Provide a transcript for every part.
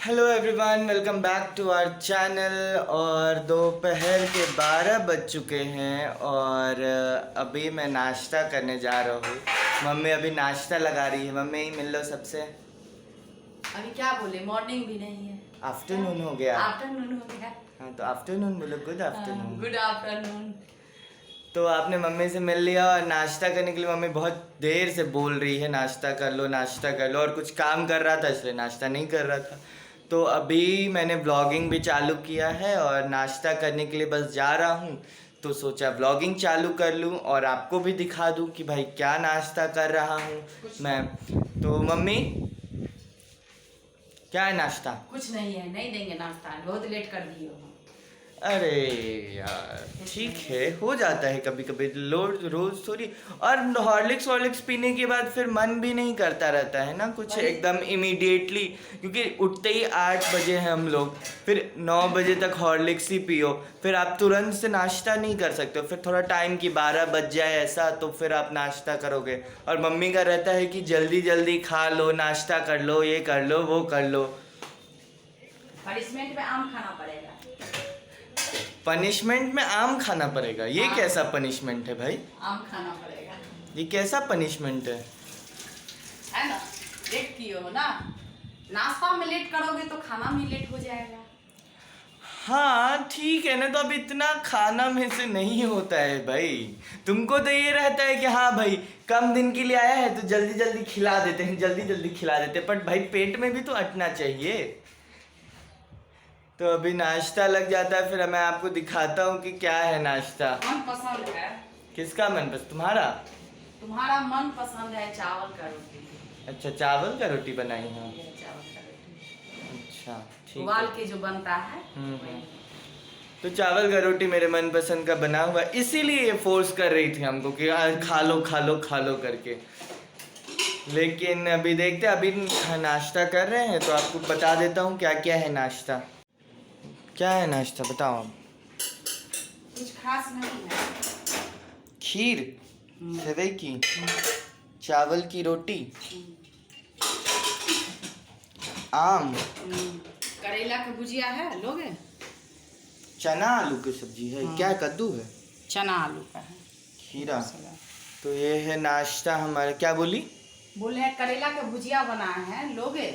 Hello everyone, welcome back to our channel. और दोपहर के 12 बज चुके हैं और अभी मैं नाश्ता करने जा रहा हूँ। मम्मी अभी नाश्ता लगा रही है। मम्मी मिल लो सबसे। अभी क्या बोले, मॉर्निंग भी नहीं है, आफ्टरनून हो गया। आफ्टरनून हो गया। हाँ तो आफ्टरनून बोलो, गुड आफ्टरनून। Good afternoon. तो आपने मम्मी से मिल लिया और नाश्ता करने के लिए मम्मी बहुत देर से बोल रही है नाश्ता कर लो नाश्ता कर लो, और कुछ काम कर रहा था इसलिए नाश्ता नहीं कर रहा था। तो अभी मैंने व्लॉगिंग भी चालू किया है और नाश्ता करने के लिए बस जा रहा हूँ। तो सोचा व्लॉगिंग चालू कर लूँ और आपको भी दिखा दूँ कि भाई क्या नाश्ता कर रहा हूँ मैं। तो मम्मी क्या है नाश्ता? कुछ नहीं है, नहीं देंगे नाश्ता, बहुत लेट कर दिए हो। अरे यार ठीक है, हो जाता है कभी कभी, रोज थोड़ी। और हॉर्लिक्स वॉर्लिक्स पीने के बाद फिर मन भी नहीं करता रहता है ना कुछ एकदम इमीडिएटली, क्योंकि उठते ही 8 बजे हैं हम लोग, फिर 9 बजे तक हॉर्लिक्स ही पियो, फिर आप तुरंत से नाश्ता नहीं कर सकते हो, फिर थोड़ा टाइम की 12 बज जाए ऐसा तो फिर आप नाश्ता करोगे। और मम्मी का रहता है कि जल्दी जल्दी खा लो, नाश्ता कर लो, ये कर लो वो कर लो। पनिशमेंट में आम खाना पड़ेगा। पनिशमेंट में आम खाना पड़ेगा? ये कैसा पनिशमेंट है भाई? आम खाना पड़ेगा, ये कैसा पनिशमेंट है ना? लेट किए हो ना, नाश्ता में लेट करोगे तो खाना भी लेट हो जाएगा। हाँ ठीक है ना, तो अब इतना खाना में से नहीं होता है भाई। तुमको तो ये रहता है कि हाँ भाई कम दिन के लिए आया है तो जल्दी जल्दी खिला देते हैं, जल्दी जल्दी खिला देते हैं, बट भाई पेट में भी तो अटना चाहिए। तो अभी नाश्ता लग जाता है, फिर मैं आपको दिखाता हूँ कि क्या है नाश्ता। मन पसंद है? किसका मनपसंद? तुम्हारा? तुम्हारा मन पसंद है चावल का रोटी। अच्छा चावल का रोटी बनाई है। चावल का रोटी अच्छा ठीक उबाल है। के जो बनता है हम्म। तो चावल का रोटी मेरे मनपसंद का बना हुआ, इसीलिए ये फोर्स कर रही थी हमको कि खा लो खा लो खा लो करके। लेकिन अभी देखते हैं, अभी नाश्ता कर रहे हैं तो आपको बता देता हूँ क्या क्या है नाश्ता। क्या है नाश्ता बताओ आप। कुछ खास नहीं है। खीर, सेवई की, चावल की रोटी, आम, करेला का भुजिया है, लोगे? चना आलू की सब्जी है। क्या कद्दू है? चना आलू का है, खीरा। तो ये है नाश्ता हमारा। क्या बोली? बोले हैं करेला का भुजिया बनाए हैं, लोगे?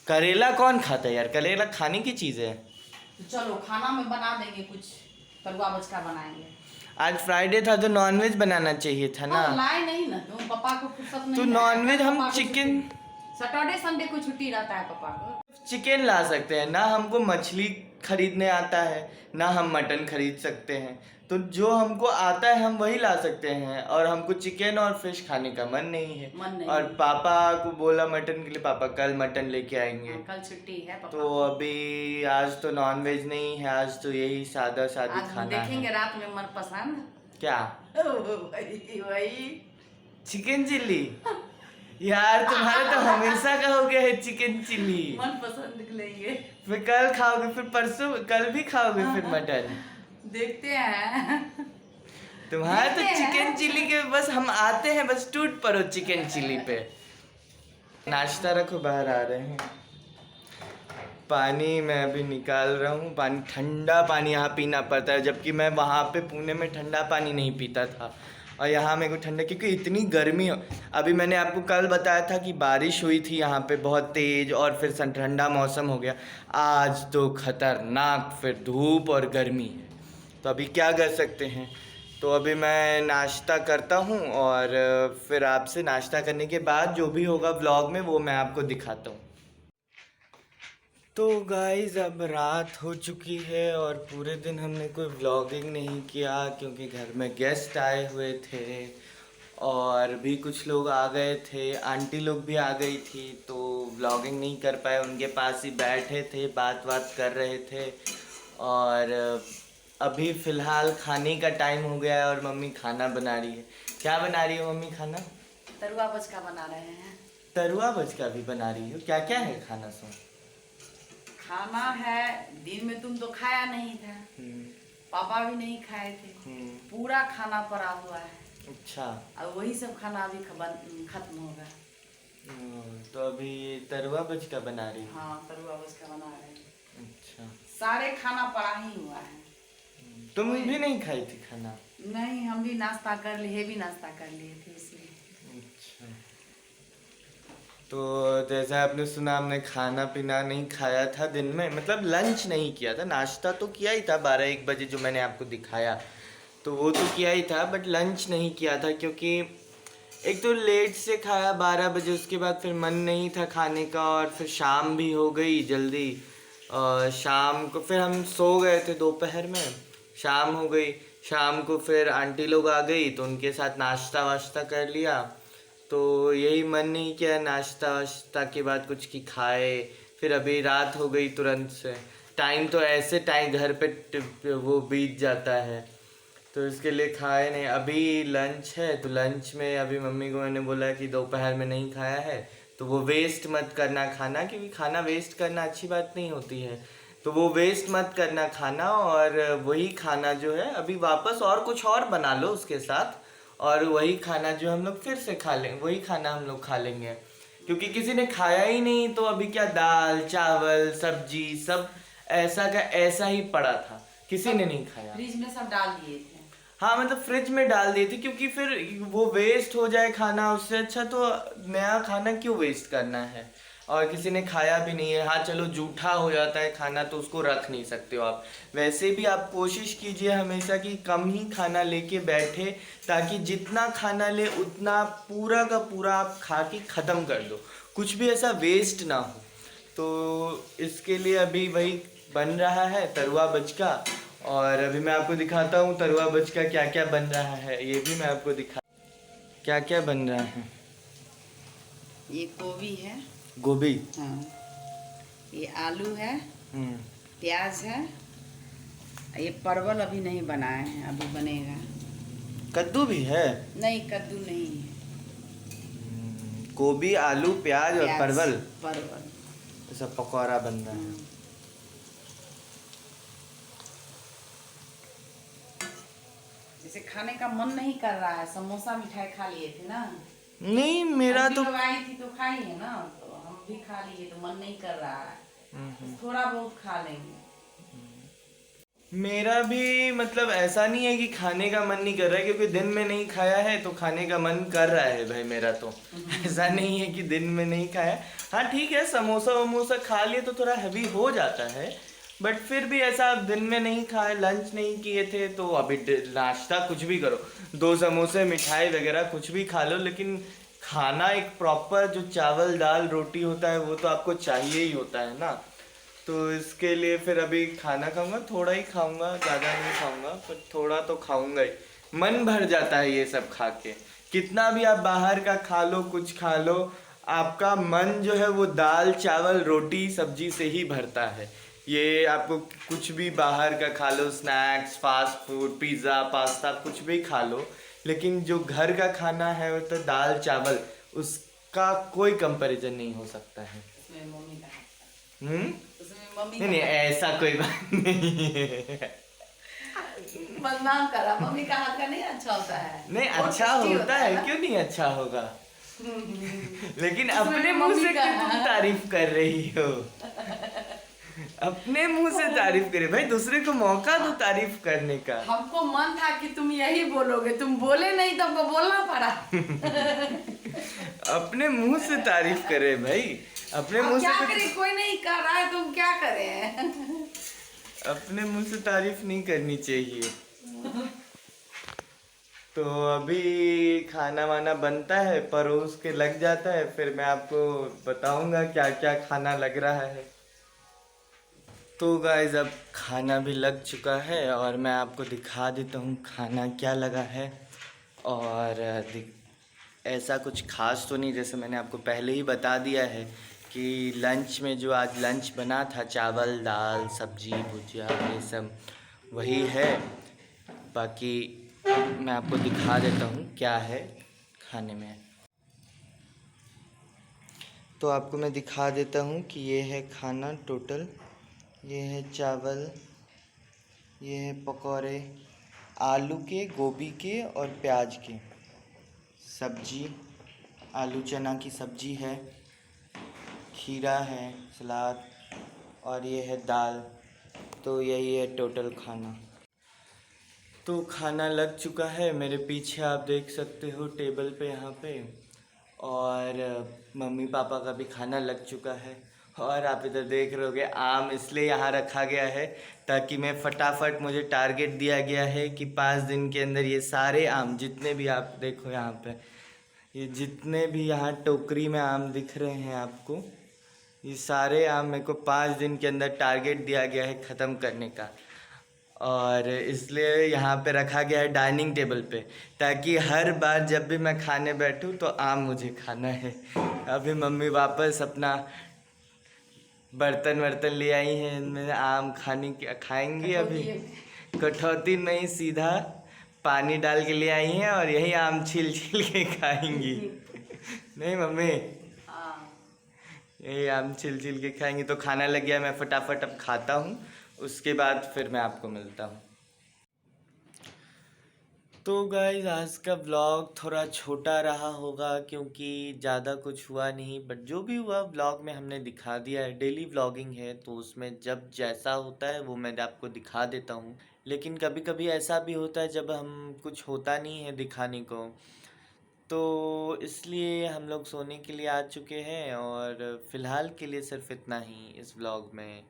करेला कौन खाता है यार? करेला खाने की चीज़ है। तो चलो खाना में बना देंगे, कुछ तरुआ बचका बनाएंगे। आज फ्राइडे था तो नॉनवेज बनाना चाहिए था ना। लाए नहीं ना तुम, पापा को फुर्सत नहीं तो है। नॉनवेज हम पापा को चिकन, सैटरडे संडे को छुट्टी रहता है पापा को। चिकन ला सकते हैं ना। हमको मछली खरीदने आता है ना, हम मटन खरीद सकते हैं। तो जो हमको आता है हम वही ला सकते हैं, और हमको चिकन और फिश खाने का मन नहीं है। मन नहीं और है। पापा को बोला मटन के लिए, पापा कल मटन लेके आएंगे। कल छुट्टी है पापा तो अभी आज तो नॉनवेज नहीं है, आज तो यही सादा सादी आज खाना देखेंगे है। रात में मन पसंद। क्या? वही चिकन चिल्ली? यार तुम्हारा तो हमेशा का हो गया है चिकन चिल्ली। मन पसंद लेंगे। फिर कल खाओगे, फिर परसों कल भी खाओगे फिर मटन। देखते हैं। तुम्हारा तो देखते हैं। चिकन चिल्ली के बस हम आते हैं, बस टूट पड़ो चिकन चिल्ली पे। नाश्ता रखो, बाहर आ रहे हैं। पानी मैं अभी निकाल रहा हूँ। पानी, ठंडा पानी यहाँ पीना पड़ता है, जबकि मैं वहाँ पे पुणे में ठंडा पानी नहीं पीता था, और यहाँ मेरे को ठंडा, क्योंकि इतनी गर्मी हो। अभी मैंने आपको कल बताया था कि बारिश हुई थी यहाँ पे बहुत तेज़, और फिर ठंडा मौसम हो गया। आज तो खतरनाक फिर धूप और गर्मी है। तो अभी क्या कर सकते हैं। तो अभी मैं नाश्ता करता हूँ और फिर आपसे नाश्ता करने के बाद जो भी होगा व्लॉग में वो मैं आपको दिखाता हूँ। तो गाइज़ अब रात हो चुकी है और पूरे दिन हमने कोई व्लॉगिंग नहीं किया, क्योंकि घर में गेस्ट आए हुए थे और भी कुछ लोग आ गए थे, आंटी लोग भी आ गई थी, तो व्लॉगिंग नहीं कर पाए। उनके पास ही बैठे थे, बात बात कर रहे थे। और अभी फ़िलहाल खाने का टाइम हो गया है और मम्मी खाना बना रही है। क्या बना रही है मम्मी खाना? तरुआ बचका बना रहे हैं। तरुआ बचका भी बना रही हो? क्या क्या है खाना सुन? खाना है, दिन में तुम तो खाया नहीं था, पापा भी नहीं खाए थे, पूरा खाना पड़ा हुआ है। अच्छा। और वही सब खाना अभी खत्म होगा। तो अभी तरुआ बज का बना रही है। हाँ, तरुआ उसका बना रहे हैं। अच्छा, सारे खाना पड़ा ही हुआ है। तुम भी नहीं खाई थी खाना? नहीं, हम भी नाश्ता कर लिए, हेवी नाश्ता कर लिए थे इसलिए। अच्छा, तो जैसा आपने सुना, हमने खाना पीना नहीं खाया था दिन में, मतलब लंच नहीं किया था। नाश्ता तो किया ही था 12-1 बजे जो मैंने आपको दिखाया, तो वो तो किया ही था, बट लंच नहीं किया था क्योंकि एक तो लेट से खाया 12 बजे, उसके बाद फिर मन नहीं था खाने का, और फिर शाम भी हो गई जल्दी। और शाम को फिर हम सो गए थे दोपहर में, शाम हो गई। शाम को फिर आंटी लोग आ गई तो उनके साथ नाश्ता वाश्ता कर लिया, तो यही मन नहीं किया नाश्ता वाश्ता के बाद कुछ की खाए। फिर अभी रात हो गई तुरंत से, टाइम तो ऐसे टाइम घर पे वो बीत जाता है, तो इसके लिए खाए नहीं। अभी लंच है तो लंच में अभी मम्मी को मैंने बोला कि दोपहर में नहीं खाया है तो वो वेस्ट मत करना खाना, क्योंकि खाना वेस्ट करना अच्छी बात नहीं होती है, तो वो वेस्ट मत करना खाना। और वही खाना जो है अभी वापस और कुछ और बना लो उसके साथ, और वही खाना जो हम लोग फिर से खा लेंगे, वही खाना हम लोग खा लेंगे, क्योंकि किसी ने खाया ही नहीं। तो अभी क्या, दाल चावल सब्जी सब ऐसा का ऐसा ही पड़ा था, किसी ने नहीं खाया। फ्रिज में सब डाल दिए थे। हाँ, मतलब फ्रिज में डाल दिए थे, क्योंकि फिर वो वेस्ट हो जाए खाना, उससे अच्छा तो नया खाना क्यों वेस्ट करना है। और किसी ने खाया भी नहीं है। हाँ चलो, जूठा हो जाता है खाना तो उसको रख नहीं सकते हो आप। वैसे भी आप कोशिश कीजिए हमेशा कि कम ही खाना लेके बैठे, ताकि जितना खाना ले उतना पूरा का पूरा आप खा के ख़त्म कर दो, कुछ भी ऐसा वेस्ट ना हो। तो इसके लिए अभी वही बन रहा है तरुआ बजका, और अभी मैं आपको दिखाता हूँ तरुआ बजका क्या क्या बन रहा है, ये भी मैं आपको दिखा क्या क्या बन रहा है। ये गोभी है। गोभी। हाँ, ये आलू है, हम्म। प्याज है, ये परवल अभी नहीं बनाए हैं, अभी बनेगा। कद्दू भी है? नहीं, कद्दू नहीं है। गोभी, आलू, प्याज और परवल। परवल ऐसा पकौड़ा बन रहा है। जैसे खाने का मन नहीं कर रहा है, समोसा मिठाई खा लिए थे ना। नहीं, मेरा तो आई थी तो खाई है ना, तो हम भी खा लिए, तो मन नहीं कर रहा है, थोड़ा बहुत खा लेंगे। मेरा भी मतलब ऐसा नहीं है कि खाने का मन नहीं कर रहा है, क्योंकि दिन में नहीं खाया है तो खाने का मन कर रहा है भाई मेरा तो। ऐसा नहीं है कि दिन में नहीं खाया। हाँ ठीक है, समोसा वमोसा खा लिए तो थोड़ा हैवी हो जाता है, बट फिर भी ऐसा दिन में नहीं खाए, लंच नहीं किए थे, तो अभी नाश्ता कुछ भी करो, 2 समोसे मिठाई वगैरह कुछ भी खा लो, लेकिन खाना एक प्रॉपर जो चावल दाल रोटी होता है वो तो आपको चाहिए ही होता है ना। तो इसके लिए फिर अभी खाना खाऊंगा, थोड़ा ही खाऊंगा, ज़्यादा नहीं खाऊंगा, पर थोड़ा तो खाऊंगा ही। मन भर जाता है ये सब खा के, कितना भी आप बाहर का खा लो, कुछ खा लो, आपका मन जो है वो दाल चावल रोटी सब्जी से ही भरता है। ये आपको कुछ भी बाहर का खा लो, snacks fast food pizza pasta कुछ भी खा लो, लेकिन जो घर का खाना है वो तो दाल चावल, उसका कोई कंपैरिजन नहीं हो सकता है। उसमें मम्मी का नहीं नहीं, ऐसा कोई बात नहीं है। बदनाम करा, मम्मी का हाथ का नहीं अच्छा होता है। नहीं, अच्छा होता है, क्यों नहीं अच्छा होगा। लेकिन अपने मुंह से क्यों तुम तारीफ कर रही हो? अपने मुंह से तारीफ करे भाई, दूसरे को मौका दो तारीफ करने का। हमको मन था कि तुम यही बोलोगे, तुम बोले नहीं तो हमको बोलना पड़ा। अपने मुंह से तारीफ करे भाई, अपने मुंह से क्या करे, कोई नहीं कर रहा है, तुम क्या करें। अपने मुंह से तारीफ नहीं करनी चाहिए। तो अभी खाना वाना बनता है, परोस के लग जाता है, फिर मैं आपको बताऊंगा क्या क्या खाना लग रहा है। तो गाइस अब खाना भी लग चुका है, और मैं आपको दिखा देता हूँ खाना क्या लगा है। और ऐसा कुछ खास तो नहीं, जैसे मैंने आपको पहले ही बता दिया है कि लंच में जो आज लंच बना था, चावल दाल सब्जी भुजिया ये सब वही है। बाकी मैं आपको दिखा देता हूँ क्या है खाने में। तो आपको मैं दिखा देता हूँ कि ये है खाना टोटल, ये है चावल, ये है पकौड़े आलू के गोभी के और प्याज के, सब्जी आलू चना की सब्जी है, खीरा है, सलाद और ये है दाल। तो यही है टोटल खाना। तो खाना लग चुका है, मेरे पीछे आप देख सकते हो टेबल पे यहाँ पे। और मम्मी पापा का भी खाना लग चुका है। और आप इधर देख रहे होगे आम इसलिए यहाँ रखा गया है ताकि मैं फटाफट, मुझे टारगेट दिया गया है कि 5 दिन के अंदर ये सारे आम, जितने भी आप देखो यहाँ पे, ये जितने भी यहाँ टोकरी में आम दिख रहे हैं आपको, ये सारे आम मेरे को 5 दिन के अंदर टारगेट दिया गया है ख़त्म करने का। और इसलिए यहाँ पे रखा गया है डाइनिंग टेबल पे, ताकि हर बार जब भी मैं खाने बैठूँ तो आम मुझे खाना है। अभी मम्मी वापस अपना बर्तन वर्तन ले आई हैं, इनमें आम खाएंगी अभी। कटौती नहीं, सीधा पानी डाल के ले आई हैं और यही आम छील छील के खाएंगी। नहीं मम्मी, हाँ। यही आम छिल छिल के खाएंगे। तो खाना लग गया, मैं फटाफट अब खाता हूँ, उसके बाद फिर मैं आपको मिलता हूँ। तो गाइज आज का व्लॉग थोड़ा छोटा रहा होगा क्योंकि ज़्यादा कुछ हुआ नहीं, बट जो भी हुआ व्लॉग में हमने दिखा दिया है। डेली व्लॉगिंग है तो उसमें जब जैसा होता है वो मैं आपको दिखा देता हूँ। लेकिन कभी कभी ऐसा भी होता है जब हम कुछ होता नहीं है दिखाने को, तो इसलिए हम लोग सोने के लिए आ चुके हैं। और फ़िलहाल के लिए सिर्फ इतना ही इस व्लॉग में।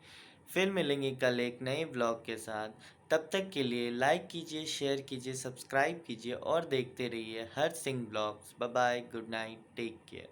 फिर मिलेंगे कल एक नए व्लॉग के साथ। तब तक के लिए लाइक कीजिए, शेयर कीजिए, सब्सक्राइब कीजिए और देखते रहिए Har Singh blogs. Bye bye, good night, take care.